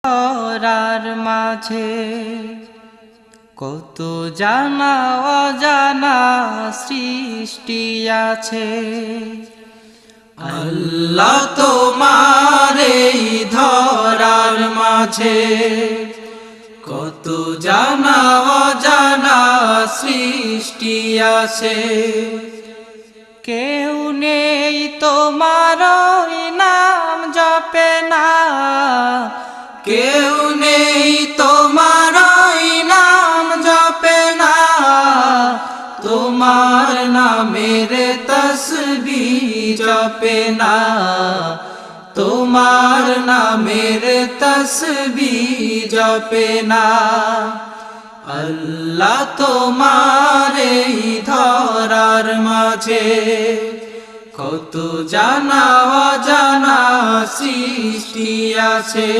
ধরার মাঝে কত জানা অজানা সৃষ্টি আছে। আল্লাহ তোমার এই ধরার মাঝে কত জানা অজানা সৃষ্টি আছে। কেউ নেই তোমার নাম জপে না, কেউ নেই তোমার নাম জপে না, তোমার নামের তসবিহ জপে না, তোমার নামের তসবিহ জপে না। আল্লাহ তোমার এই ধরার মাঝে কত জানা অজানা সৃষ্টি আছে।